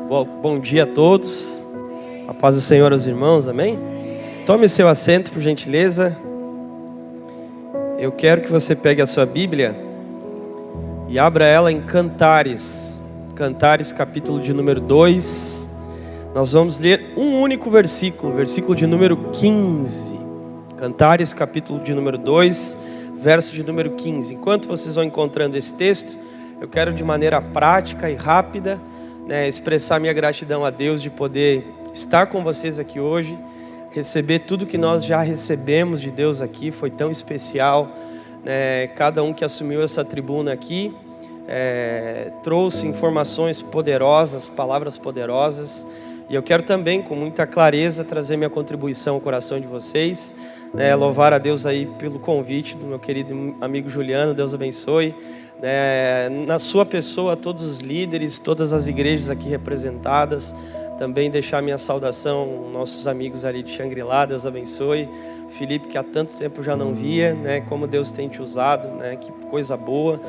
Bom dia a todos. A paz do Senhor aos irmãos, amém? Tome seu assento, por gentileza. Eu quero que você pegue a sua Bíblia e abra ela em Cantares. Cantares, capítulo de número 2. Nós vamos ler um único versículo, versículo de número 15. Cantares, capítulo de número 2, verso de número 15. Enquanto vocês vão encontrando esse texto, eu quero de maneira prática e rápida, expressar minha gratidão a Deus de poder estar com vocês aqui hoje, receber tudo que nós já recebemos de Deus aqui, foi tão especial, cada um que assumiu essa tribuna aqui, trouxe informações poderosas, palavras poderosas, e eu quero também, com muita clareza, trazer minha contribuição ao coração de vocês, louvar a Deus aí pelo convite do meu querido amigo Juliano, Deus abençoe, na sua pessoa, todos os líderes, todas as igrejas aqui representadas, também deixar minha saudação, nossos amigos ali de Xangri-Lá, Deus abençoe, Felipe, que há tanto tempo já não via, como Deus tem te usado, que coisa boa,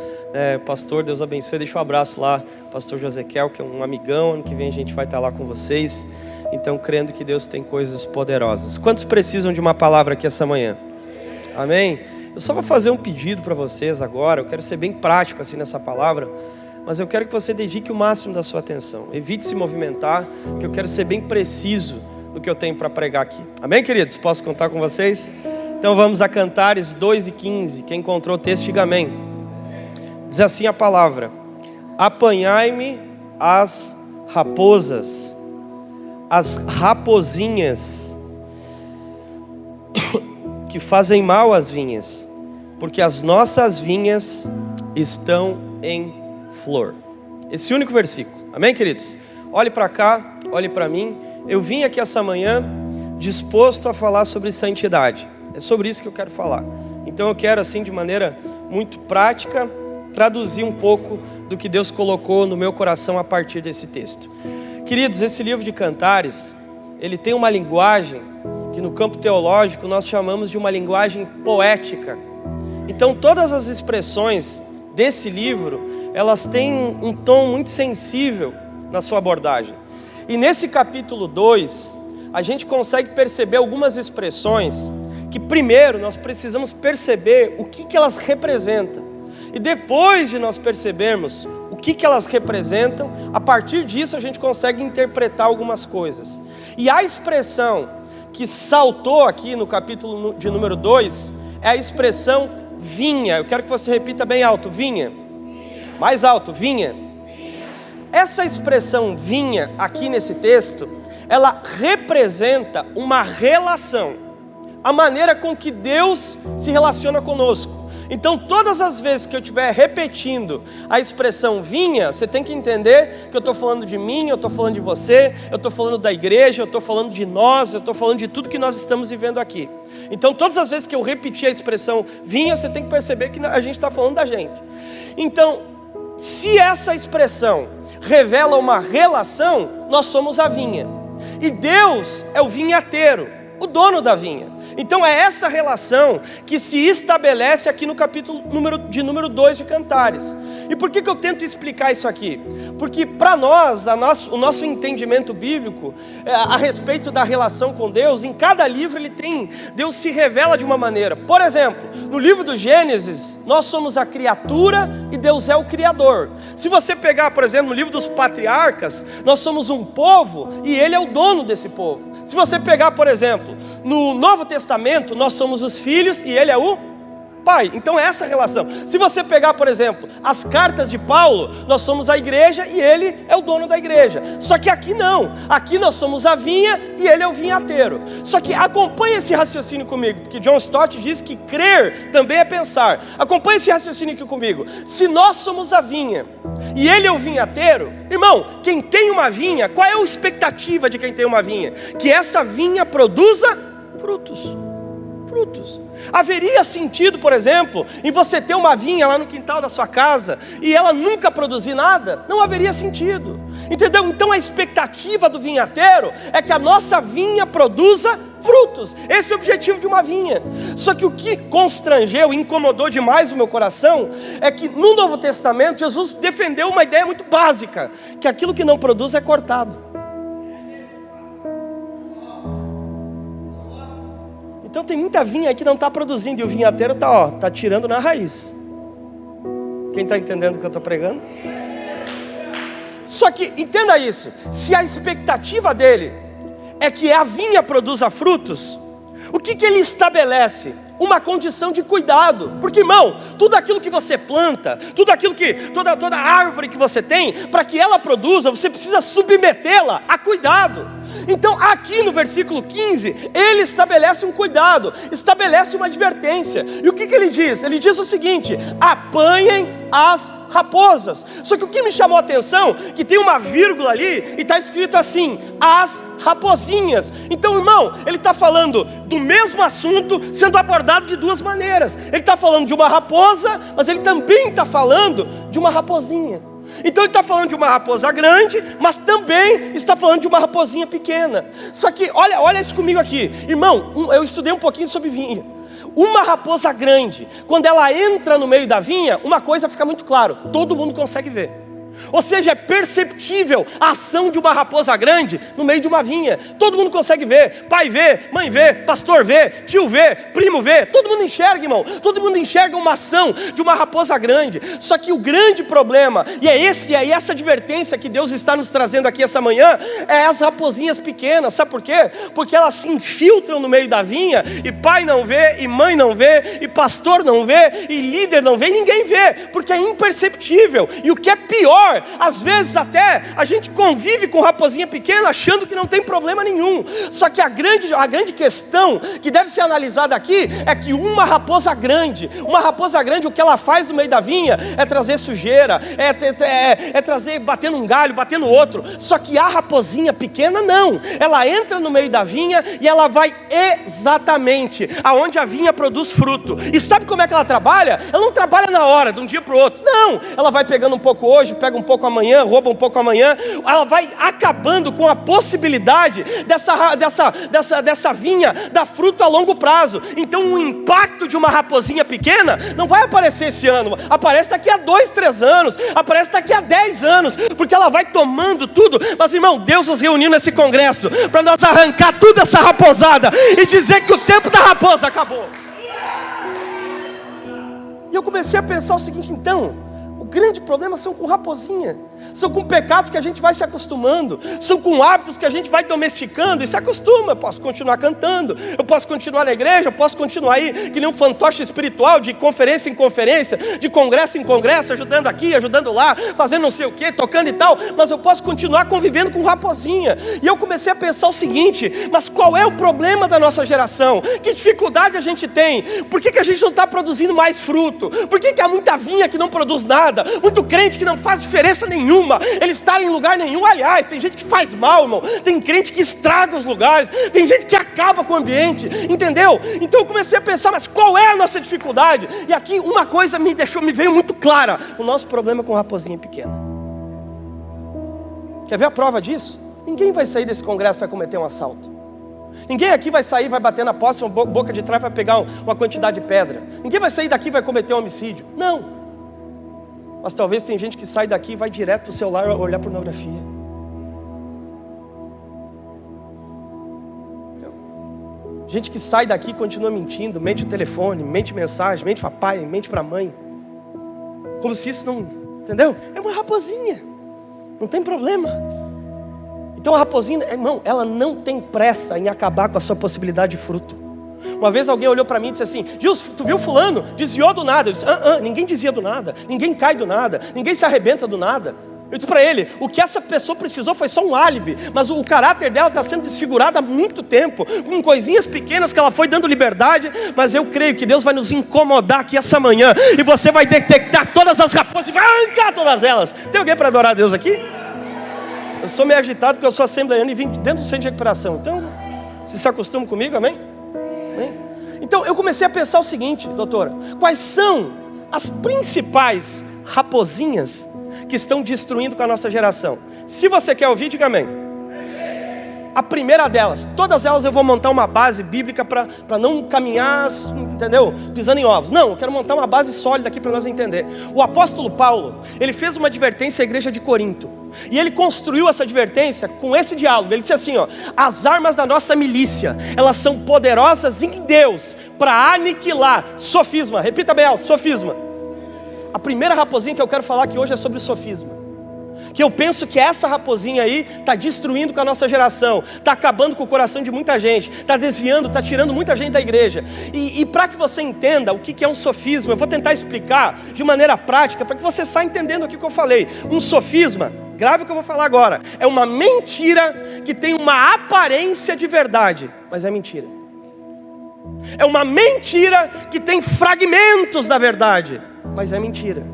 pastor, Deus abençoe, deixa um abraço lá, pastor Josequiel, que é um amigão, ano que vem a gente vai estar lá com vocês, então crendo que Deus tem coisas poderosas. Quantos precisam de uma palavra aqui essa manhã? Amém? Eu só vou fazer um pedido para vocês agora, eu quero ser bem prático assim nessa palavra, mas eu quero que você dedique o máximo da sua atenção, evite se movimentar, que eu quero ser bem preciso no que eu tenho para pregar aqui. Amém, queridos? Posso contar com vocês? Então vamos a Cantares 2:15, quem encontrou o texto diga amém. Diz assim a palavra: apanhai-me as raposas, as rapozinhas que fazem mal às vinhas, porque as nossas vinhas estão em flor. Esse único versículo, amém, queridos? Olhe para cá, olhe para mim. Eu vim aqui essa manhã disposto a falar sobre santidade. É sobre isso que eu quero falar. Então eu quero, assim, de maneira muito prática, traduzir um pouco do que Deus colocou no meu coração a partir desse texto. Queridos, esse livro de Cantares, ele tem uma linguagem que no campo teológico nós chamamos de uma linguagem poética. Então todas as expressões desse livro, elas têm um tom muito sensível na sua abordagem. E nesse capítulo 2, a gente consegue perceber algumas expressões que primeiro nós precisamos perceber o que elas representam. E depois de nós percebermos o que elas representam, a partir disso a gente consegue interpretar algumas coisas. E a expressão que saltou aqui no capítulo de número 2 é a expressão vinha. Eu quero que você repita bem alto, vinha. Mais alto, vinha. Essa expressão vinha aqui nesse texto, ela representa uma relação, a maneira com que Deus se relaciona conosco. Então todas as vezes que eu estiver repetindo a expressão vinha, você tem que entender que eu estou falando de mim, eu estou falando de você, eu estou falando da igreja, eu estou falando de nós, eu estou falando de tudo que nós estamos vivendo aqui. Então todas as vezes que eu repetir a expressão vinha, você tem que perceber que a gente está falando da gente. Então, se essa expressão revela uma relação, nós somos a vinha. E Deus é o vinhateiro, o dono da vinha. Então é essa relação que se estabelece aqui no capítulo de número 2 de Cantares. E por que eu tento explicar isso aqui? Porque para nós, o nosso entendimento bíblico a respeito da relação com Deus, em cada livro Deus se revela de uma maneira. Por exemplo, no livro do Gênesis, nós somos a criatura e Deus é o Criador. Se você pegar, por exemplo, no livro dos patriarcas, nós somos um povo e Ele é o dono desse povo. Se você pegar, por exemplo, no Novo Testamento, nós somos os filhos e Ele é o Pai. Então é essa relação. Se você pegar, por exemplo, as cartas de Paulo, nós somos a igreja e Ele é o dono da igreja. Só que aqui não. Aqui nós somos a vinha e Ele é o vinhateiro. Só que acompanhe esse raciocínio comigo, porque John Stott diz que crer também é pensar. Acompanhe esse raciocínio aqui comigo. Se nós somos a vinha e Ele é o vinhateiro, irmão, quem tem uma vinha, qual é a expectativa de quem tem uma vinha? Que essa vinha produza frutos. Haveria sentido, por exemplo, em você ter uma vinha lá no quintal da sua casa e ela nunca produzir nada? Não haveria sentido. Entendeu? Então a expectativa do vinhateiro é que a nossa vinha produza frutos. Esse é o objetivo de uma vinha. Só que o que constrangeu, incomodou demais o meu coração, é que no Novo Testamento Jesus defendeu uma ideia muito básica, que aquilo que não produz é cortado. Então tem muita vinha aí que não está produzindo, e o vinhateiro está tirando na raiz. Quem está entendendo o que eu estou pregando? Só que, entenda isso, se a expectativa dele é que a vinha produza frutos, o que ele estabelece? Uma condição de cuidado. Porque, irmão, tudo aquilo que você planta, tudo aquilo que, toda árvore que você tem, para que ela produza, você precisa submetê-la a cuidado. Então aqui no versículo 15, ele estabelece um cuidado, estabelece uma advertência. E o que ele diz? Ele diz o seguinte: apanhem as raposas. Só que o que me chamou a atenção, que tem uma vírgula ali, e está escrito assim, as raposinhas. Então, irmão, ele está falando do mesmo assunto, sendo abordado de duas maneiras. Ele está falando de uma raposa, mas ele também está falando de uma raposinha. Então ele está falando de uma raposa grande, mas também está falando de uma raposinha pequena. Só que, olha isso comigo aqui. Irmão, eu estudei um pouquinho sobre vinha. Uma raposa grande, quando ela entra no meio da vinha, uma coisa fica muito claro: todo mundo consegue ver. Ou seja, é perceptível a ação de uma raposa grande no meio de uma vinha. Todo mundo consegue ver, pai vê, mãe vê, pastor vê, tio vê, primo vê, todo mundo enxerga, irmão. Todo mundo enxerga uma ação de uma raposa grande. Só que o grande problema, e é essa advertência que Deus está nos trazendo aqui essa manhã, é as raposinhas pequenas. Sabe por quê? Porque elas se infiltram no meio da vinha, e pai não vê, e mãe não vê, e pastor não vê, e líder não vê, ninguém vê, porque é imperceptível. E o que é pior, às vezes até a gente convive com raposinha pequena achando que não tem problema nenhum. Só que a grande questão que deve ser analisada aqui é que uma raposa grande, o que ela faz no meio da vinha é trazer sujeira, é trazer, bater num galho, bater no outro. Só que a raposinha pequena não, ela entra no meio da vinha e ela vai exatamente aonde a vinha produz fruto. E sabe como é que ela trabalha? Ela não trabalha na hora, de um dia para o outro. Não, ela vai pegando um pouco hoje, pega um pouco amanhã, rouba um pouco amanhã. Ela vai acabando com a possibilidade dessa vinha dar fruto a longo prazo. Então o impacto de uma raposinha pequena não vai aparecer esse ano, aparece daqui a 2, 3 anos, aparece daqui a 10 anos, porque ela vai tomando tudo. Mas, irmão, Deus nos reuniu nesse congresso para nós arrancar toda essa raposada e dizer que o tempo da raposa acabou. E eu comecei a pensar o seguinte: então, o grande problema são com raposinha, são com pecados que a gente vai se acostumando, são com hábitos que a gente vai domesticando e se acostuma. Eu posso continuar cantando, eu posso continuar na igreja, eu posso continuar aí que nem um fantoche espiritual, de conferência em conferência, de congresso em congresso, ajudando aqui, ajudando lá, fazendo não sei o que, tocando e tal, mas eu posso continuar convivendo com raposinha. E eu comecei a pensar o seguinte: mas qual é o problema da nossa geração? Que dificuldade a gente tem? Por que a gente não está produzindo mais fruto? Por que há muita vinha que não produz nada? Muito crente que não faz diferença nenhuma, ele está em lugar nenhum. Aliás, tem gente que faz mal, irmão. Tem crente que estraga os lugares, tem gente que acaba com o ambiente, entendeu? Então eu comecei a pensar, mas qual é a nossa dificuldade? E aqui uma coisa me veio muito clara: o nosso problema com raposinha pequena. Quer ver a prova disso? Ninguém vai sair desse congresso e vai cometer um assalto. Ninguém aqui vai sair, vai bater na posse, uma boca de trás, vai pegar uma quantidade de pedra. Ninguém vai sair daqui e vai cometer um homicídio. Não. Mas talvez tem gente que sai daqui e vai direto para o celular olhar pornografia. Gente que sai daqui e continua mentindo, mente o telefone, mente mensagem, mente para pai, mente para mãe. Como se isso não... Entendeu? É uma raposinha. Não tem problema. Então a raposinha, irmão, ela não tem pressa em acabar com a sua possibilidade de fruto. Uma vez alguém olhou para mim e disse assim: Gilson, tu viu fulano? Desviou do nada. Eu disse: ninguém desvia do nada, ninguém cai do nada, ninguém se arrebenta do nada. Eu disse para ele: o que essa pessoa precisou foi só um álibi, mas o caráter dela está sendo desfigurado há muito tempo, com coisinhas pequenas que ela foi dando liberdade. Mas eu creio que Deus vai nos incomodar aqui essa manhã, e você vai detectar todas as raposas e vai arrancar todas elas. Tem alguém para adorar a Deus aqui? Eu sou meio agitado porque eu sou assembleano e vim dentro do centro de recuperação. Então, se acostuma comigo, amém? Então eu comecei a pensar o seguinte: doutora, quais são as principais raposinhas que estão destruindo com a nossa geração? Se você quer ouvir, diga amém. A primeira delas, todas elas eu vou montar uma base bíblica para não caminhar, entendeu? Pisando em ovos. Não, eu quero montar uma base sólida aqui para nós entender. O apóstolo Paulo, ele fez uma advertência à igreja de Corinto. E ele construiu essa advertência com esse diálogo. Ele disse assim, ó: as armas da nossa milícia, elas são poderosas em Deus para aniquilar. Sofisma, repita bem alto, sofisma. A primeira raposinha que eu quero falar aqui hoje é sobre sofisma. Que eu penso que essa raposinha aí está destruindo com a nossa geração, está acabando com o coração de muita gente, está desviando, está tirando muita gente da igreja. E para que você entenda o que é um sofisma, eu vou tentar explicar de maneira prática, para que você saia entendendo o que eu falei. Um sofisma, grave o que eu vou falar agora, é uma mentira que tem uma aparência de verdade, mas é mentira. É uma mentira que tem fragmentos da verdade, mas é mentira.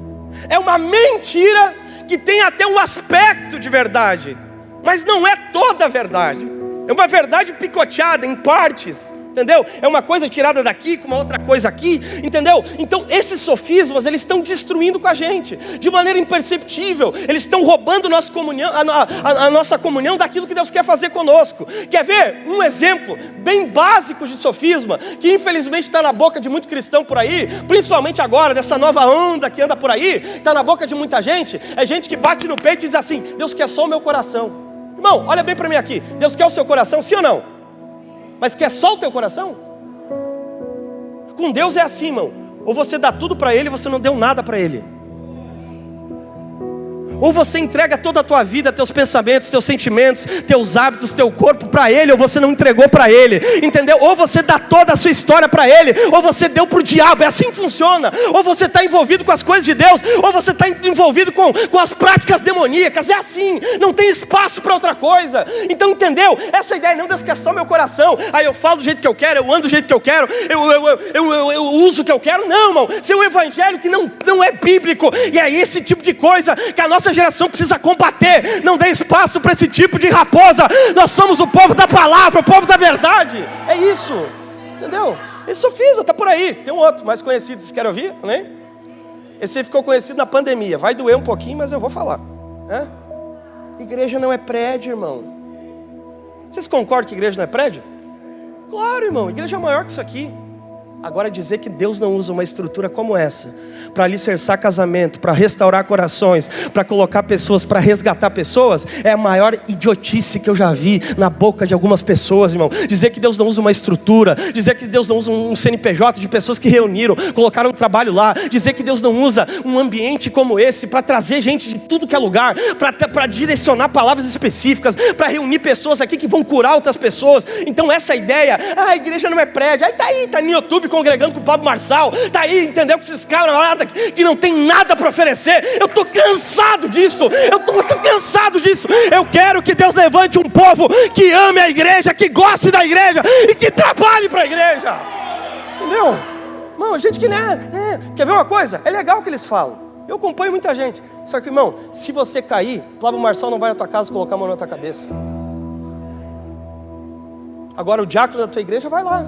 É uma mentira que tem até um aspecto de verdade, mas não é toda a verdade. É uma verdade picoteada em partes, entendeu? É uma coisa tirada daqui com uma outra coisa aqui, entendeu? Então esses sofismas, eles estão destruindo com a gente, de maneira imperceptível. Eles estão roubando nossa comunhão, a nossa comunhão daquilo que Deus quer fazer conosco. Quer ver um exemplo bem básico de sofisma, que infelizmente está na boca de muito cristão por aí, principalmente agora, dessa nova onda que anda por aí, está na boca de muita gente. É gente que bate no peito e diz assim: Deus quer só o meu coração. Irmão, olha bem para mim aqui, Deus quer o seu coração, sim ou não? Mas quer só o teu coração? Com Deus é assim, irmão. Ou você dá tudo para Ele, ou você não deu nada para Ele. Ou você entrega toda a tua vida, teus pensamentos, teus sentimentos, teus hábitos, teu corpo para Ele, ou você não entregou para Ele, entendeu? Ou você dá toda a sua história para Ele, ou você deu para o diabo. É assim que funciona. Ou você está envolvido com as coisas de Deus, ou você está envolvido com as práticas demoníacas. É assim, não tem espaço para outra coisa. Então, entendeu? Essa ideia, não, Deus quer só meu coração. Aí eu falo do jeito que eu quero, eu ando do jeito que eu quero, eu uso o que eu quero. Não, irmão, isso é um evangelho que não é bíblico. E é esse tipo de coisa que a nossa geração precisa combater. Não dê espaço para esse tipo de raposa. Nós somos o povo da palavra, o povo da verdade. É isso, entendeu? Esse sofisma está por aí. Tem um outro mais conhecido, vocês querem ouvir? Né? Esse aí ficou conhecido na pandemia. Vai doer um pouquinho, mas eu vou falar. Igreja não é prédio, irmão. Vocês concordam que igreja não é prédio? Claro, irmão, igreja é maior que isso aqui. Agora dizer que Deus não usa uma estrutura como essa para alicerçar casamento, para restaurar corações, para colocar pessoas, para resgatar pessoas, é a maior idiotice que eu já vi na boca de algumas pessoas, irmão. Dizer que Deus não usa uma estrutura, dizer que Deus não usa um CNPJ de pessoas que reuniram, colocaram um trabalho lá, dizer que Deus não usa um ambiente como esse para trazer gente de tudo que é lugar, para direcionar palavras específicas, para reunir pessoas aqui que vão curar outras pessoas. Então essa ideia, a igreja não é prédio, aí tá no YouTube congregando com o Pablo Marçal, tá aí, entendeu, que esses caras que não tem nada para oferecer. Eu tô cansado disso, eu tô cansado disso. Eu quero que Deus levante um povo que ame a igreja, que goste da igreja e que trabalhe para a igreja, entendeu? Irmão, gente que quer ver uma coisa? É legal o que eles falam, eu acompanho muita gente, só que, irmão, se você cair, o Pablo Marçal não vai na tua casa colocar a mão na tua cabeça. Agora o diácono da tua igreja vai lá.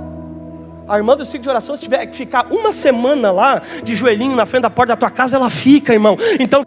A irmã do ciclo de oração, se tiver que ficar uma semana lá, de joelhinho na frente da porta da tua casa, ela fica, irmão. Então,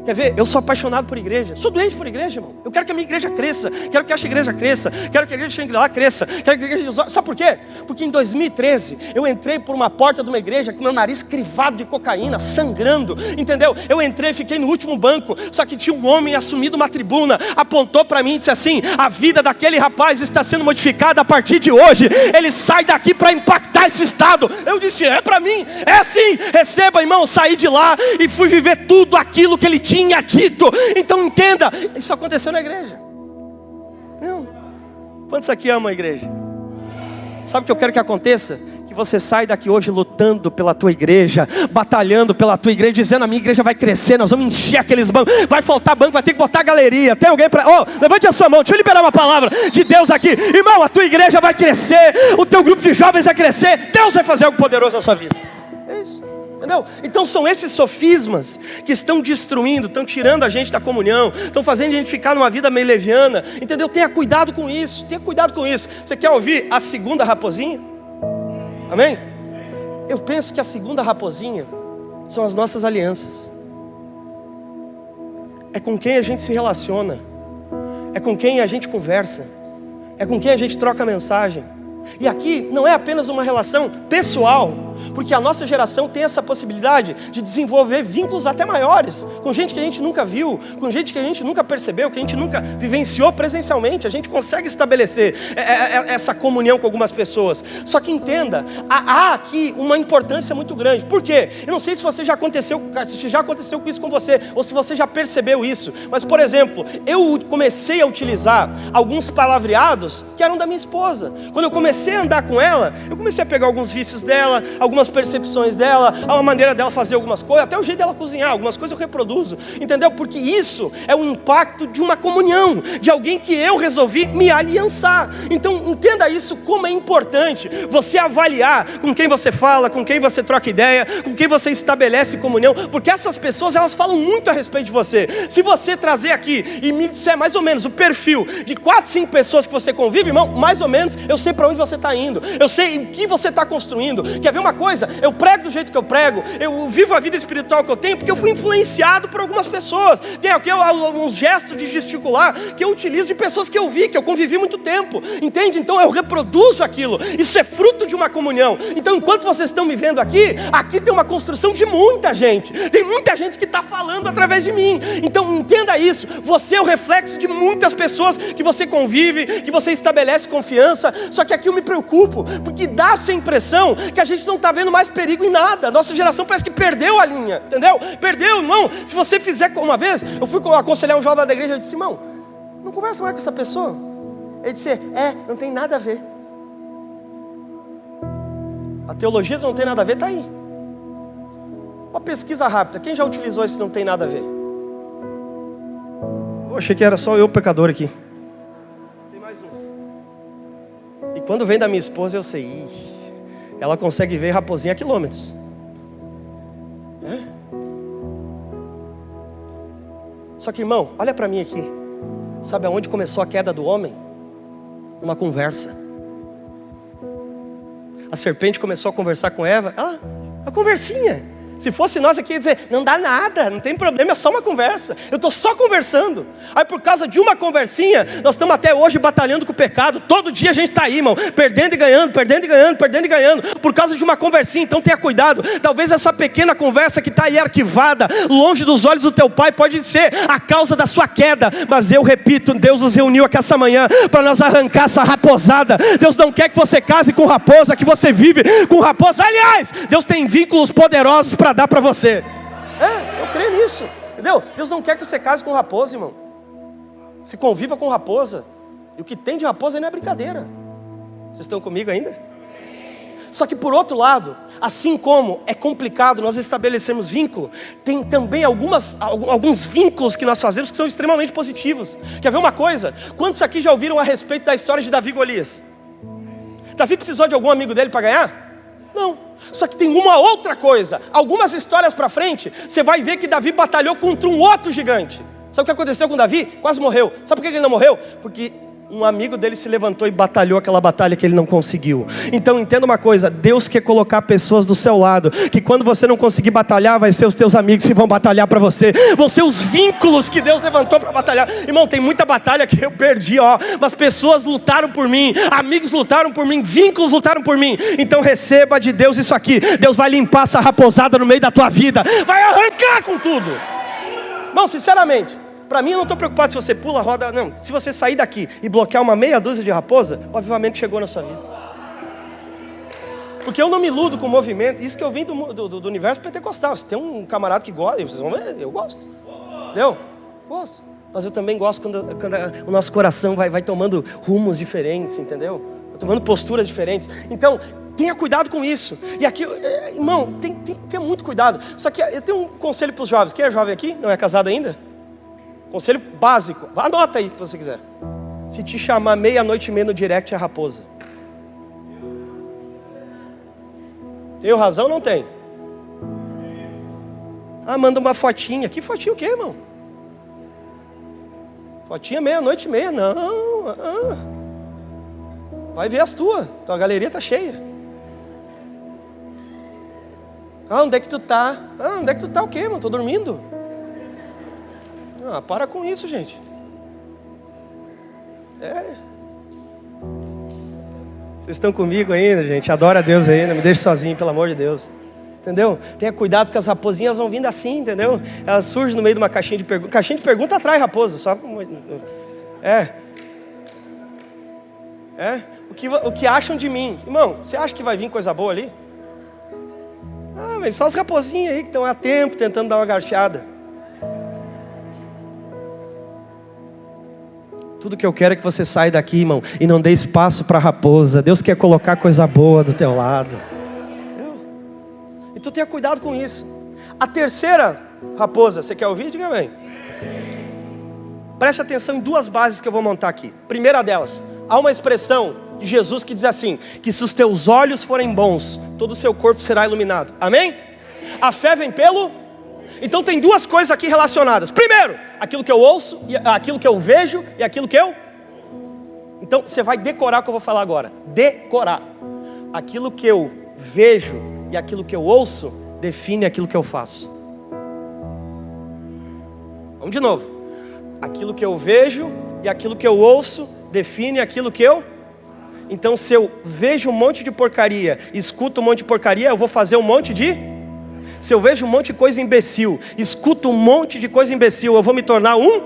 quer ver? Eu sou apaixonado por igreja. Sou doente por igreja, irmão. Eu quero que a minha igreja cresça. Quero que a igreja cresça. Quero que a igreja Shangri-La cresça. Quero que a igreja... Sabe por quê? Porque em 2013, eu entrei por uma porta de uma igreja com meu nariz crivado de cocaína, sangrando. Entendeu? Eu entrei, fiquei no último banco. Só que tinha um homem assumido uma tribuna. Apontou para mim e disse assim: a vida daquele rapaz está sendo modificada a partir de hoje. Ele sai daqui para impactar esse estado. Eu disse: é para mim. É assim. Receba, irmão. Saí de lá e fui viver tudo aquilo que ele tinha dito. Então entenda, isso aconteceu na igreja. Não. Quantos aqui amam a igreja? Sabe o que eu quero que aconteça? Que você saia daqui hoje lutando pela tua igreja, batalhando pela tua igreja, dizendo: a minha igreja vai crescer, nós vamos encher aqueles bancos, vai faltar banco, vai ter que botar galeria. Tem alguém para... levante a sua mão, deixa eu liberar uma palavra de Deus aqui. Irmão, a tua igreja vai crescer, o teu grupo de jovens vai crescer, Deus vai fazer algo poderoso na sua vida. É isso. Entendeu? Então são esses sofismas que estão destruindo, estão tirando a gente da comunhão, estão fazendo a gente ficar numa vida meio leviana. Entendeu? Tenha cuidado com isso, tenha cuidado com isso. Você quer ouvir a segunda raposinha? Amém? Eu penso que a segunda raposinha são as nossas alianças. É com quem a gente se relaciona, é com quem a gente conversa, é com quem a gente troca mensagem. E aqui não é apenas uma relação pessoal, porque a nossa geração tem essa possibilidade de desenvolver vínculos até maiores, com gente que a gente nunca viu, com gente que a gente nunca percebeu, que a gente nunca vivenciou presencialmente. A gente consegue estabelecer essa comunhão com algumas pessoas. Só que entenda, há aqui uma importância muito grande. Por quê? Eu não sei se já aconteceu com isso com você, ou se você já percebeu isso. Mas, por exemplo, eu comecei a utilizar alguns palavreados que eram da minha esposa. Quando eu comecei a andar com ela, eu comecei a pegar alguns vícios dela, algumas percepções dela, a maneira dela fazer algumas coisas, até o jeito dela cozinhar, algumas coisas eu reproduzo, entendeu? Porque isso é o impacto de uma comunhão, de alguém que eu resolvi me aliançar. Então entenda isso, como é importante você avaliar com quem você fala, com quem você troca ideia, com quem você estabelece comunhão, porque essas pessoas, elas falam muito a respeito de você. Se você trazer aqui e me disser mais ou menos o perfil de 4, 5 pessoas que você convive, irmão, mais ou menos eu sei para onde você está indo, eu sei o que você está construindo. Quer ver uma coisa? Eu prego do jeito que eu prego, eu vivo a vida espiritual que eu tenho, porque eu fui influenciado por algumas pessoas. Tem aqui uns gestos de gesticular que eu utilizo de pessoas que eu vi, que eu convivi muito tempo, entende? Então eu reproduzo aquilo, isso é fruto de uma comunhão. Então enquanto vocês estão me vendo aqui tem uma construção de muita gente, tem muita gente que está falando através de mim. Então entenda isso, você é o reflexo de muitas pessoas que você convive, que você estabelece confiança. Só que aqui eu me preocupo, porque dá essa impressão que a gente não está vendo mais perigo em nada. Nossa geração parece que perdeu a linha, entendeu? Perdeu, irmão. Se você fizer, uma vez, eu fui aconselhar um jovem da igreja, eu disse: irmão, não conversa mais com essa pessoa. Ele disse: não tem nada a ver. A teologia não tem nada a ver, está aí. Uma pesquisa rápida, quem já utilizou esse não tem nada a ver? Eu achei que era só eu pecador aqui. Tem mais uns. E quando vem da minha esposa eu sei, ela consegue ver raposinha a quilômetros. Só que, irmão, olha para mim aqui. Sabe aonde começou a queda do homem? Uma conversa. A serpente começou a conversar com Eva. Uma conversinha. Se fosse nós aqui, ia dizer: não dá nada, não tem problema, é só uma conversa. Eu estou só conversando. Aí por causa de uma conversinha, nós estamos até hoje batalhando com o pecado. Todo dia a gente está aí, irmão, perdendo e ganhando, perdendo e ganhando, perdendo e ganhando, por causa de uma conversinha. Então tenha cuidado. Talvez essa pequena conversa que está aí arquivada, longe dos olhos do teu pai, pode ser a causa da sua queda. Mas eu repito, Deus nos reuniu aqui essa manhã para nós arrancar essa raposada. Deus não quer que você case com raposa, que você vive com raposa. Aliás, Deus tem vínculos poderosos para dar para você. Eu creio nisso, entendeu? Deus não quer que você case com raposa, irmão. Se conviva com raposa. E o que tem de raposa não é brincadeira. Vocês estão comigo ainda? Só que por outro lado, assim como é complicado nós estabelecermos vínculo, tem também alguns vínculos que nós fazemos que são extremamente positivos. Quer ver uma coisa? Quantos aqui já ouviram a respeito da história de Davi e Golias? Davi precisou de algum amigo dele para ganhar? Não. Só que tem uma outra coisa. Algumas histórias para frente, você vai ver que Davi batalhou contra um outro gigante. Sabe o que aconteceu com Davi? Quase morreu. Sabe por que ele não morreu? Porque um amigo dele se levantou e batalhou aquela batalha que ele não conseguiu. Então entenda uma coisa: Deus quer colocar pessoas do seu lado, que quando você não conseguir batalhar, vai ser os teus amigos que vão batalhar para você. Vão ser os vínculos que Deus levantou para batalhar. Irmão, tem muita batalha que eu perdi, mas pessoas lutaram por mim, amigos lutaram por mim, vínculos lutaram por mim. Então receba de Deus isso aqui. Deus vai limpar essa raposada no meio da tua vida, vai arrancar com tudo. Irmão, sinceramente, para mim eu não estou preocupado se você pula, roda, não. Se você sair daqui e bloquear uma meia dúzia de raposa, o avivamento chegou na sua vida. Porque eu não me iludo com o movimento. Isso que eu vim do universo pentecostal. Se tem um camarada que gosta, vocês vão ver, eu gosto. Entendeu? Gosto. Mas eu também gosto quando o nosso coração vai tomando rumos diferentes, entendeu? Vai tomando posturas diferentes. Então, tenha cuidado com isso. E aqui, irmão, tem que ter muito cuidado. Só que eu tenho um conselho para os jovens. Quem é jovem aqui? Não é casado ainda? Conselho básico, anota aí o que você quiser. Se te chamar 00:30 no direct, é raposa. Tenho razão ou não tem? Manda uma fotinha. Que fotinha o quê, irmão? Fotinha 00:30, não. Vai ver as tuas. Tua galeria tá cheia. Ah, onde é que tu tá? Ah, onde é que tu tá o quê, mano? Tô dormindo. Ah, para com isso, gente. Vocês estão comigo ainda, gente? Adora a Deus ainda, me deixe sozinho, pelo amor de Deus. Entendeu? Tenha cuidado porque as raposinhas vão vindo assim, entendeu? Elas surgem no meio de uma caixinha de perguntas. Caixinha de pergunta atrai raposa, só... O que acham de mim? Irmão, você acha que vai vir coisa boa ali? Ah, mas só as raposinhas aí que estão há tempo tentando dar uma garfiada. Tudo que eu quero é que você saia daqui, irmão, e não dê espaço para a raposa. Deus quer colocar coisa boa do teu lado. Então tenha cuidado com isso. A terceira raposa, você quer ouvir? Diga bem. Preste atenção em duas bases que eu vou montar aqui. Primeira delas, há uma expressão de Jesus que diz assim, que se os teus olhos forem bons, todo o seu corpo será iluminado. Amém? A fé vem pelo... Então tem duas coisas aqui relacionadas. Primeiro, aquilo que eu ouço, aquilo que eu vejo e aquilo que eu... Então você vai decorar o que eu vou falar agora. Decorar. Aquilo que eu vejo e aquilo que eu ouço define aquilo que eu faço. Vamos de novo. Aquilo que eu vejo e aquilo que eu ouço define aquilo que eu... Então se eu vejo um monte de porcaria, escuto um monte de porcaria, eu vou fazer um monte de... Se eu vejo um monte de coisa imbecil, escuto um monte de coisa imbecil, eu vou me tornar um...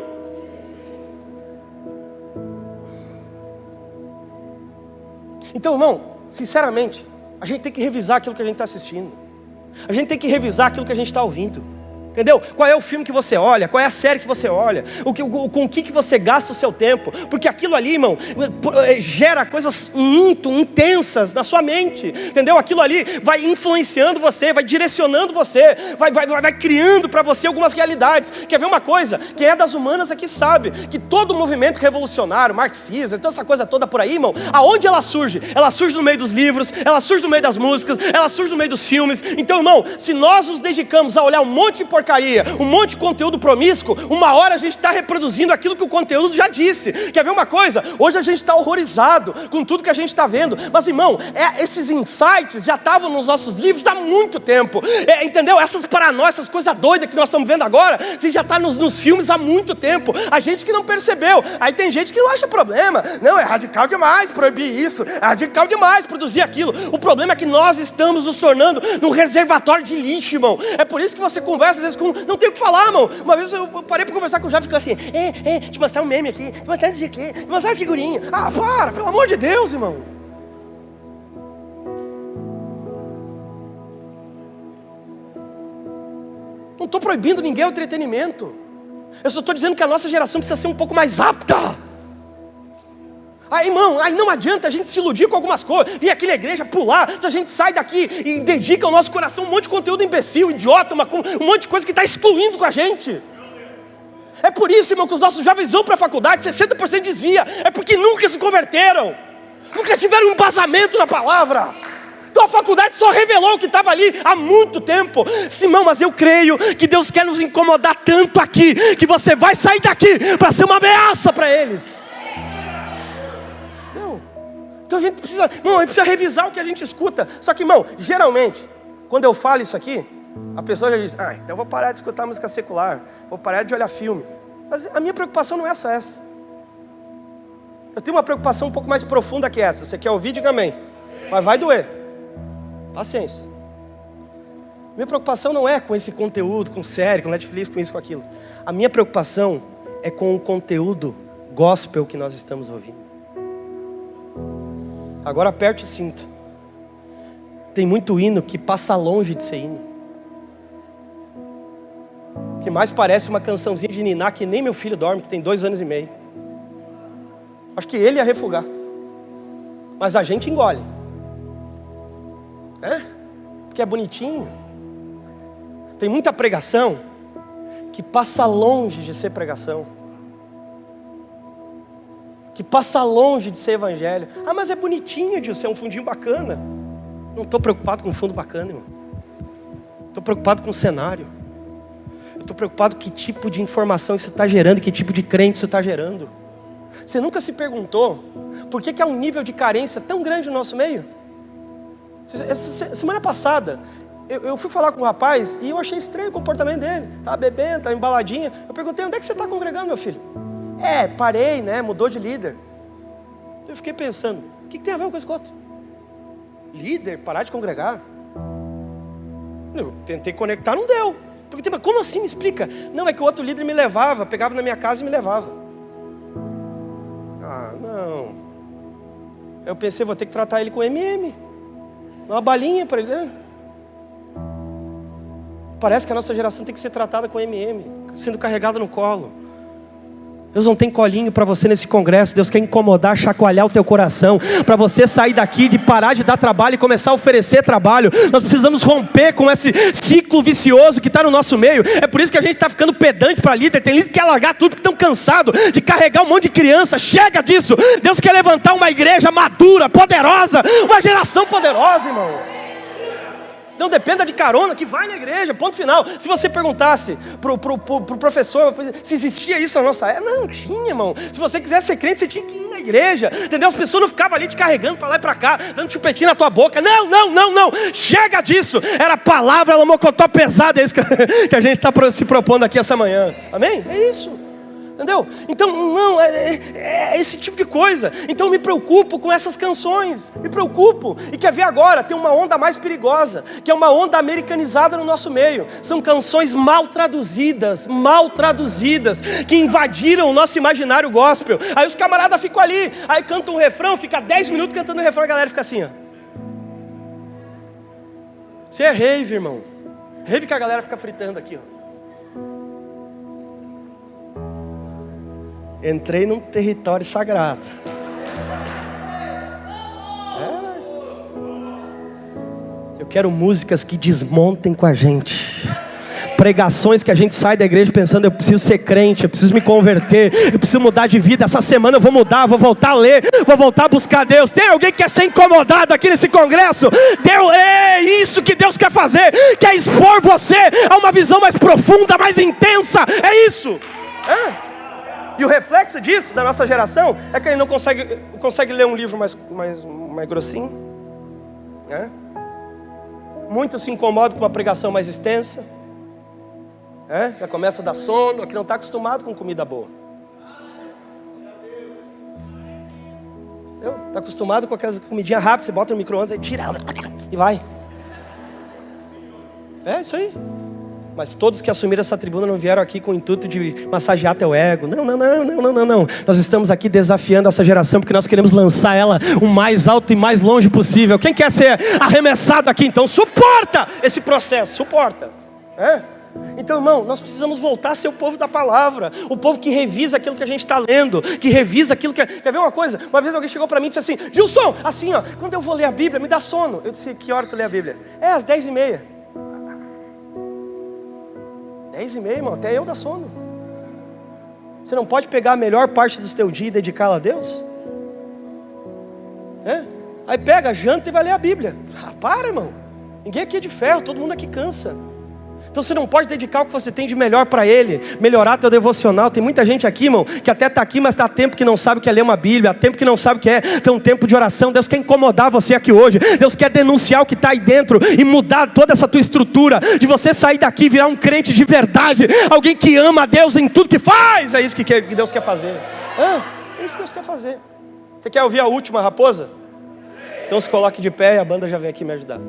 Então, irmão, sinceramente, a gente tem que revisar aquilo que a gente está assistindo. A gente tem que revisar aquilo que a gente está ouvindo. Entendeu? Qual é o filme que você olha? Qual é a série que você olha? Com o que você gasta o seu tempo? Porque aquilo ali, irmão, gera coisas muito intensas na sua mente. Entendeu? Aquilo ali vai influenciando você, vai direcionando você, vai criando para você algumas realidades. Quer ver uma coisa? Quem é das humanas aqui sabe que todo movimento revolucionário, marxista, então essa coisa toda por aí, irmão, aonde ela surge? Ela surge no meio dos livros, ela surge no meio das músicas, ela surge no meio dos filmes. Então, irmão, se nós nos dedicamos a olhar um monte de porcaria, um monte de conteúdo promíscuo, uma hora a gente está reproduzindo aquilo que o conteúdo já disse. Quer ver uma coisa? Hoje a gente está horrorizado com tudo que a gente está vendo, mas irmão, esses insights já estavam nos nossos livros há muito tempo, entendeu? Essas paranoias, essas coisas doidas que nós estamos vendo agora, você já está nos filmes há muito tempo, a gente que não percebeu. Aí tem gente que não acha problema, não, é radical demais proibir isso, é radical demais produzir aquilo. O problema é que nós estamos nos tornando num reservatório de lixo, irmão. É por isso que você conversa às vezes com... Não tem o que falar, irmão. Uma vez eu parei para conversar com o Jovem e ficou assim, te mostrar um meme aqui, te mostrar isso aqui, te mostrar uma figurinha. Ah, para, pelo amor de Deus, irmão. Não estou proibindo ninguém o entretenimento. Eu só estou dizendo que a nossa geração precisa ser um pouco mais apta. Aí, irmão, aí não adianta a gente se iludir com algumas coisas, vir aqui na igreja, pular, se a gente sai daqui e dedica ao nosso coração um monte de conteúdo imbecil, idiota, um monte de coisa que está excluindo com a gente. É por isso, irmão, que os nossos jovens vão para a faculdade, 60% desvia, é porque nunca se converteram, nunca tiveram um embasamento na palavra. Então a faculdade só revelou o que estava ali há muito tempo. Simão, mas eu creio que Deus quer nos incomodar tanto aqui, que você vai sair daqui para ser uma ameaça para eles. Então a gente precisa revisar o que a gente escuta. Só que, irmão, geralmente, quando eu falo isso aqui, a pessoa já diz, então eu vou parar de escutar música secular, vou parar de olhar filme. Mas a minha preocupação não é só essa. Eu tenho uma preocupação um pouco mais profunda que essa. Você quer ouvir? Diga amém. Mas vai doer. Paciência. Minha preocupação não é com esse conteúdo, com série, com Netflix, com isso, com aquilo. A minha preocupação é com o conteúdo gospel que nós estamos ouvindo. Agora aperte o cinto. Tem muito hino que passa longe de ser hino, que mais parece uma cançãozinha de niná que nem meu filho dorme, que tem 2 anos e meio. Acho que ele ia refugar, mas a gente engole, porque é bonitinho. Tem muita pregação que passa longe de ser pregação, que passa longe de ser evangelho. Ah, mas é bonitinho, Dilson, é um fundinho bacana. Não estou preocupado com um fundo bacana, irmão. Estou preocupado com o cenário. Eu estou preocupado com que tipo de informação isso está gerando, que tipo de crente isso está gerando. Você nunca se perguntou por que há um nível de carência tão grande no nosso meio? Semana passada, eu fui falar com o rapaz e eu achei estranho o comportamento dele. Estava bebendo, estava embaladinha. Eu perguntei, onde é que você está congregando, meu filho? Parei, né? Mudou de líder. Eu fiquei pensando, o que tem a ver uma coisa com outra? Líder, parar de congregar? Eu tentei conectar, não deu. Porque, mas como assim? Me explica. Não, é que o outro líder me levava, pegava na minha casa e me levava. Não. Eu pensei, vou ter que tratar ele com MM. Uma balinha para ele, né? Parece que a nossa geração tem que ser tratada com MM, sendo carregada no colo. Deus não tem colinho para você nesse congresso. Deus quer incomodar, chacoalhar o teu coração, para você sair daqui, de parar de dar trabalho e começar a oferecer trabalho. Nós precisamos romper com esse ciclo vicioso que está no nosso meio. É por isso que a gente está ficando pedante para líder. Tem líder que quer largar tudo, que estão cansados de carregar um monte de criança. Chega disso. Deus quer levantar uma igreja madura, poderosa, uma geração poderosa, irmão. Não dependa de carona, que vai na igreja, ponto final. Se você perguntasse pro professor se existia isso na nossa época, não tinha, irmão. Se você quisesse ser crente, você tinha que ir na igreja, entendeu? As pessoas não ficavam ali te carregando para lá e para cá, dando chupetinho na tua boca. Não, chega disso. Era palavra, ela mocotó pesada, é isso que a gente está se propondo aqui essa manhã. Amém? É isso. Entendeu? Então, não, é esse tipo de coisa. Então eu me preocupo com essas canções. Me preocupo. E quer ver agora? Tem uma onda mais perigosa, que é uma onda americanizada no nosso meio. São canções mal traduzidas, que invadiram o nosso imaginário gospel. Aí os camaradas ficam ali, aí cantam um refrão, fica 10 minutos cantando o refrão, a galera fica assim, ó. Você é rave, irmão. Rave que a galera fica fritando aqui, ó. Entrei num território sagrado. Eu quero músicas que desmontem com a gente. Pregações que a gente sai da igreja pensando, eu preciso ser crente, eu preciso me converter, eu preciso mudar de vida. Essa semana eu vou mudar, vou voltar a ler, vou voltar a buscar Deus. Tem alguém que quer ser incomodado aqui nesse congresso? Deus, é isso que Deus quer fazer. Quer expor você a uma visão mais profunda, mais intensa. É isso. E o reflexo disso, da nossa geração, é que ele não consegue ler um livro mais grossinho. Muitos se incomodam com uma pregação mais extensa. Já começa a dar sono, que não está acostumado com comida boa. Está acostumado com aquelas comidinhas rápidas, você bota no micro-ondas, aí tira e vai. É isso aí. Mas todos que assumiram essa tribuna não vieram aqui com o intuito de massagear teu ego. Não. Nós estamos aqui desafiando essa geração porque nós queremos lançar ela o mais alto e mais longe possível. Quem quer ser arremessado aqui, então suporta esse processo, suporta. Então, irmão, nós precisamos voltar a ser o povo da palavra, o povo que revisa aquilo que a gente está lendo, que revisa aquilo que... Quer ver uma coisa? Uma vez alguém chegou para mim e disse assim, Gilson, assim ó, quando eu vou ler a Bíblia, me dá sono. Eu disse, que hora tu lê a Bíblia? Às 10h30. 10h30, irmão, até eu dá sono. Você não pode pegar a melhor parte do teu dia e dedicá-la a Deus? Aí pega, janta e vai ler a Bíblia. Para, irmão. Ninguém aqui é de ferro, todo mundo aqui cansa. Então você não pode dedicar o que você tem de melhor para Ele, melhorar teu devocional. Tem muita gente aqui, irmão, que até está aqui, mas está há tempo que não sabe o que é ler uma Bíblia, há tempo que não sabe o que é ter um tempo de oração. Deus quer incomodar você aqui hoje. Deus quer denunciar o que está aí dentro e mudar toda essa tua estrutura, de você sair daqui e virar um crente de verdade, alguém que ama a Deus em tudo que faz. É isso que Deus quer fazer. É isso que Deus quer fazer. Você quer ouvir a última raposa? Então se coloque de pé e a banda já vem aqui me ajudar.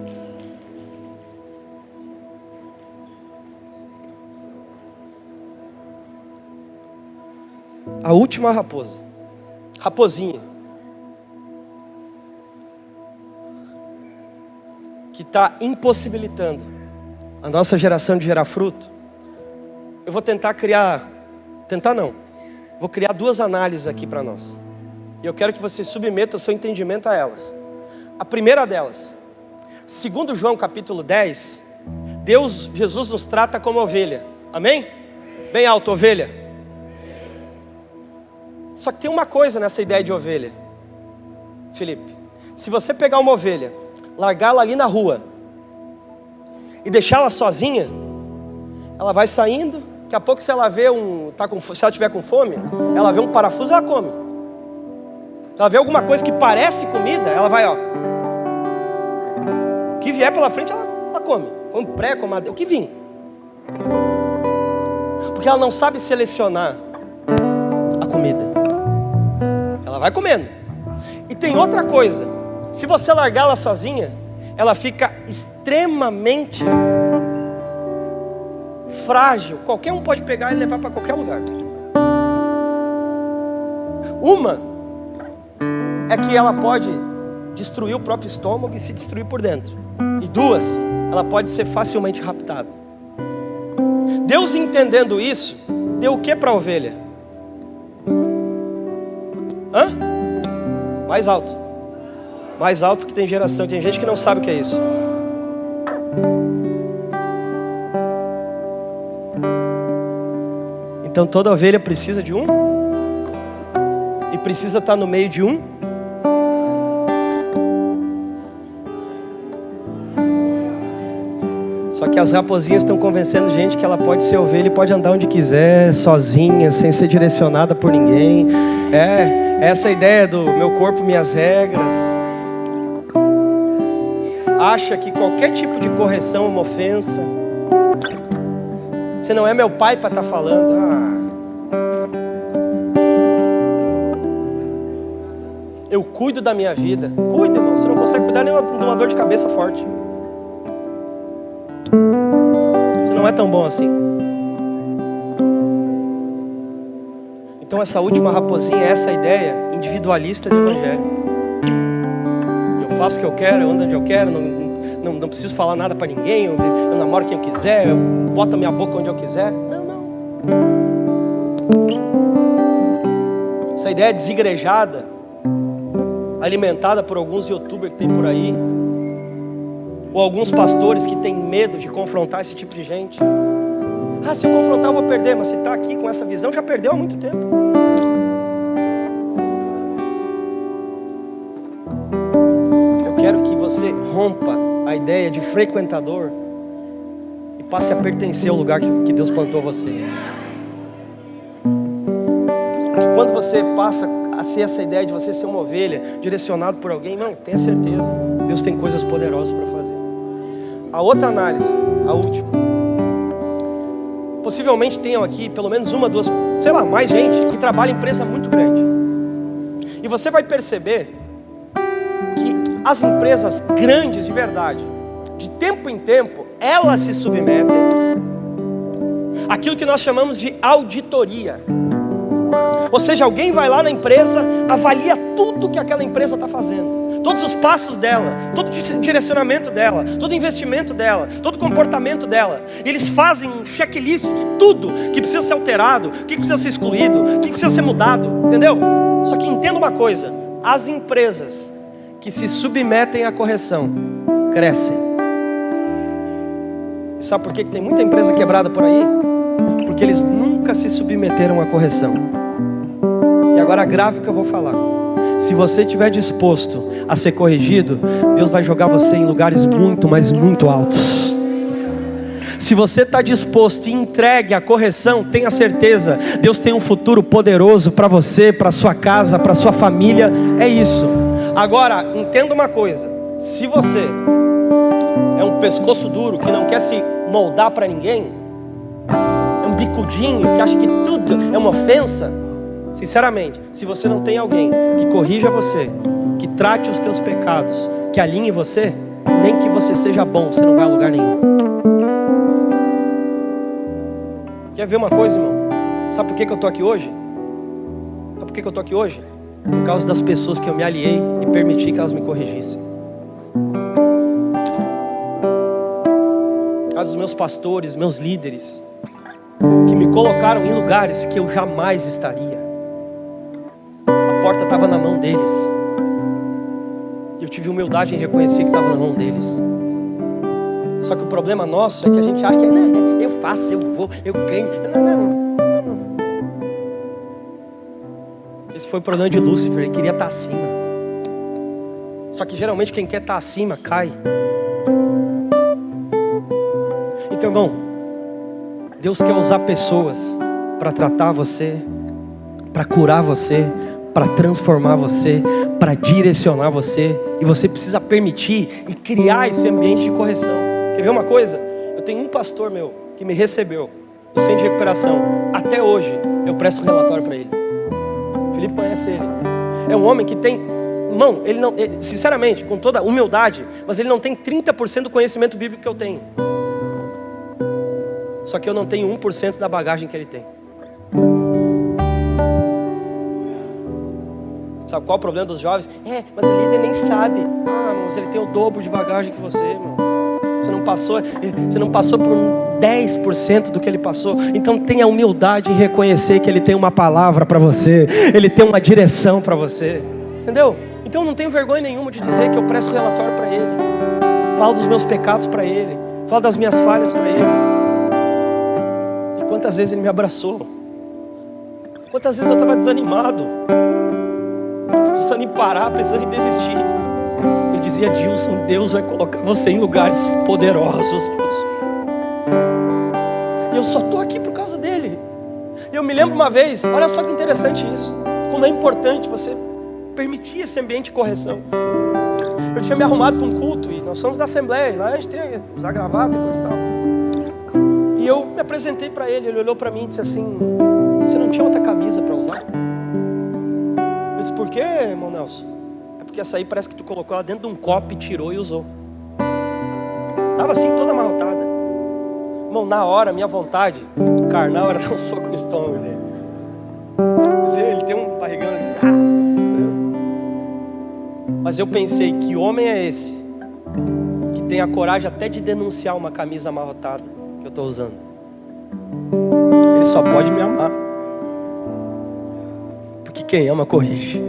A última raposa, raposinha, que está impossibilitando a nossa geração de gerar fruto. Eu vou vou criar duas análises aqui para nós. E eu quero que você submeta o seu entendimento a elas. A primeira delas, segundo João capítulo 10, Jesus nos trata como ovelha. Amém? Bem alto, ovelha. Só que tem uma coisa nessa ideia de ovelha, Felipe. Se você pegar uma ovelha, largá-la ali na rua e deixá-la sozinha, ela vai saindo. Daqui a pouco, se ela vê se ela tiver com fome, ela vê um parafuso, ela come. Se ela vê alguma coisa que parece comida, ela vai, ó. O que vier pela frente, ela ela come pré, come o que vir. Porque ela não sabe selecionar a comida. Ela vai comendo. E tem outra coisa, se você largar ela sozinha, ela fica extremamente frágil. Qualquer um pode pegar e levar para qualquer lugar. Uma é que ela pode destruir o próprio estômago e se destruir por dentro. E duas, ela pode ser facilmente raptada. Deus, entendendo isso, deu o que para a ovelha? Mais alto. Mais alto, porque tem geração, tem gente que não sabe o que é isso. Então toda ovelha precisa de um, e precisa estar no meio de um. Só que as raposinhas estão convencendo gente que ela pode ser ovelha e pode andar onde quiser, sozinha, sem ser direcionada por ninguém. Essa é a ideia do meu corpo, minhas regras. Acha que qualquer tipo de correção é uma ofensa. Você não é meu pai para estar falando. Eu cuido da minha vida. Cuida, irmão. Você não consegue cuidar nem de uma dor de cabeça forte. Você não é tão bom assim. Então essa última raposinha é essa ideia individualista de evangelho. Eu faço o que eu quero, eu ando onde eu quero, não preciso falar nada para ninguém, eu namoro quem eu quiser, eu boto a minha boca onde eu quiser. Não. Essa ideia desigrejada, alimentada por alguns youtubers que tem por aí, ou alguns pastores que têm medo de confrontar esse tipo de gente. Se eu confrontar eu vou perder, mas se está aqui com essa visão, já perdeu há muito tempo. Eu quero que você rompa a ideia de frequentador e passe a pertencer ao lugar que Deus plantou você. Porque quando você passa a ser essa ideia de você ser uma ovelha, direcionado por alguém, não, tenha certeza, Deus tem coisas poderosas para fazer. A outra análise, a última. Possivelmente tenham aqui pelo menos uma, duas, sei lá, mais gente que trabalha em empresa muito grande. E você vai perceber que as empresas grandes de verdade, de tempo em tempo, elas se submetem àquilo que nós chamamos de auditoria. Ou seja, alguém vai lá na empresa, avalia tudo que aquela empresa está fazendo, todos os passos dela, todo o direcionamento dela, todo o investimento dela, todo o comportamento dela. E eles fazem um checklist de tudo que precisa ser alterado, o que precisa ser excluído, o que precisa ser mudado, entendeu? Só que entenda uma coisa, as empresas que se submetem à correção crescem. E sabe por que tem muita empresa quebrada por aí? Porque eles nunca se submeteram à correção. E agora grave o que eu vou falar. Se você estiver disposto a ser corrigido, Deus vai jogar você em lugares muito, mas muito altos. Se você está disposto e entregue à correção, tenha certeza, Deus tem um futuro poderoso para você, para sua casa, para sua família. É isso. Agora, entenda uma coisa. Se você é um pescoço duro, que não quer se moldar para ninguém, é um bicudinho, que acha que tudo é uma ofensa, sinceramente, se você não tem alguém que corrija você, que trate os teus pecados, que alinhe você, nem que você seja bom, você não vai a lugar nenhum. Quer ver uma coisa, irmão? Sabe por que eu estou aqui hoje? Sabe por que eu estou aqui hoje? Por causa das pessoas que eu me aliei e permiti que elas me corrigissem. Por causa dos meus pastores, meus líderes, que me colocaram em lugares que eu jamais estaria. A porta estava na mão deles. E eu tive humildade em reconhecer que estava na mão deles. Só que o problema nosso é que a gente acha que eu faço, eu vou, eu ganho. Não. Esse foi o problema de Lúcifer, ele queria estar acima. Só que geralmente quem quer estar acima cai. Então, irmão, Deus quer usar pessoas para tratar você, para curar você, para transformar você, para direcionar você. E você precisa permitir e criar esse ambiente de correção. Quer ver uma coisa? Eu tenho um pastor meu que me recebeu no centro de recuperação. Até hoje eu presto um relatório para ele. O Felipe conhece ele. É um homem que tem, irmão, sinceramente, com toda humildade, mas ele não tem 30% do conhecimento bíblico que eu tenho. Só que eu não tenho 1% da bagagem que ele tem. Sabe qual é o problema dos jovens? Mas o líder nem sabe. Mas ele tem o dobro de bagagem que você, irmão. Você não passou por 10% do que ele passou. Então tenha a humildade em reconhecer que ele tem uma palavra para você. Ele tem uma direção para você. Entendeu? Então não tenho vergonha nenhuma de dizer que eu presto relatório para ele. Falo dos meus pecados para ele. Falo das minhas falhas para ele. E quantas vezes ele me abraçou. Quantas vezes eu estava desanimado, pensando em parar, pensando em desistir. Ele dizia: Dilson, Deus vai colocar você em lugares poderosos. E eu só estou aqui por causa dele. E eu me lembro uma vez, olha só que interessante isso, como é importante você permitir esse ambiente de correção. Eu tinha me arrumado para um culto, e nós somos da Assembleia, lá a gente tem que usar gravata e coisa e tal. E eu me apresentei para ele, ele olhou para mim e disse assim: você não tinha outra camisa para usar? Eu disse: por quê, irmão Nelson? É porque essa aí parece que tu colocou ela dentro de um copo e tirou e usou. Tava assim, toda amarrotada. Irmão, na hora, minha vontade carnal era dar um soco no estômago dele. Ele tem um barrigão. Mas eu pensei: que homem é esse que tem a coragem até de denunciar uma camisa amarrotada que eu estou usando? Ele só pode me amar, porque quem ama corrige.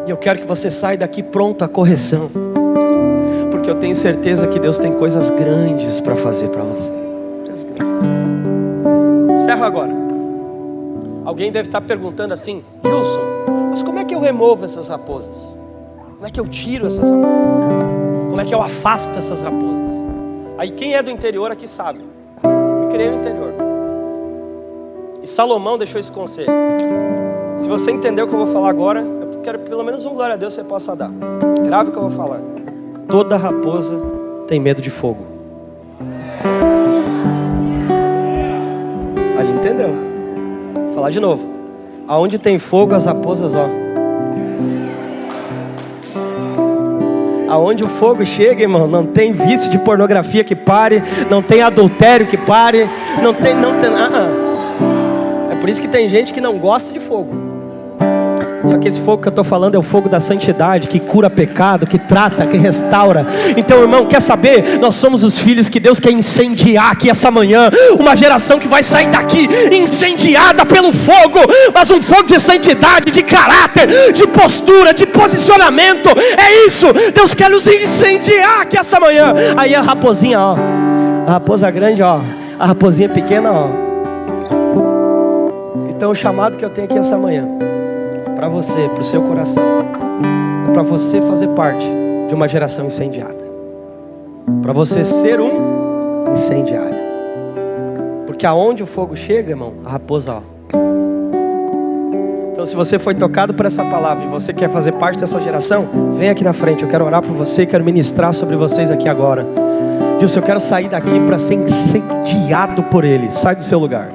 E eu quero que você saia daqui pronto à correção, porque eu tenho certeza que Deus tem coisas grandes para fazer para você. Coisas grandes. Encerro agora. Alguém deve estar perguntando assim: Gilson, mas como é que eu removo essas raposas? Como é que eu tiro essas raposas? Como é que eu afasto essas raposas? Aí quem é do interior aqui sabe. Me criei no interior. E Salomão deixou esse conselho. Se você entender o que eu vou falar agora, eu quero pelo menos um glória a Deus que você possa dar. Grave o que eu vou falar. Toda raposa tem medo de fogo. Ali entendeu? Vou falar de novo. Aonde tem fogo, as raposas, Aonde o fogo chega, irmão, não tem vício de pornografia que pare, não tem adultério que pare, não tem. É por isso que tem gente que não gosta de fogo. Só que esse fogo que eu estou falando é o fogo da santidade, que cura pecado, que trata, que restaura. Então, irmão, quer saber? Nós somos os filhos que Deus quer incendiar aqui essa manhã. Uma geração que vai sair daqui incendiada pelo fogo, mas um fogo de santidade, de caráter, de postura, de posicionamento. É isso, Deus quer nos incendiar aqui essa manhã. Aí a raposinha, a raposa grande, a raposinha pequena, Então o chamado que eu tenho aqui essa manhã, para você, para o seu coração, é para você fazer parte de uma geração incendiada, para você ser um incendiário, porque aonde o fogo chega, irmão, a raposa, Então se você foi tocado por essa palavra e você quer fazer parte dessa geração, vem aqui na frente, eu quero orar por você, quero ministrar sobre vocês aqui agora. Gilson, eu quero sair daqui para ser incendiado por Ele. Sai do seu lugar.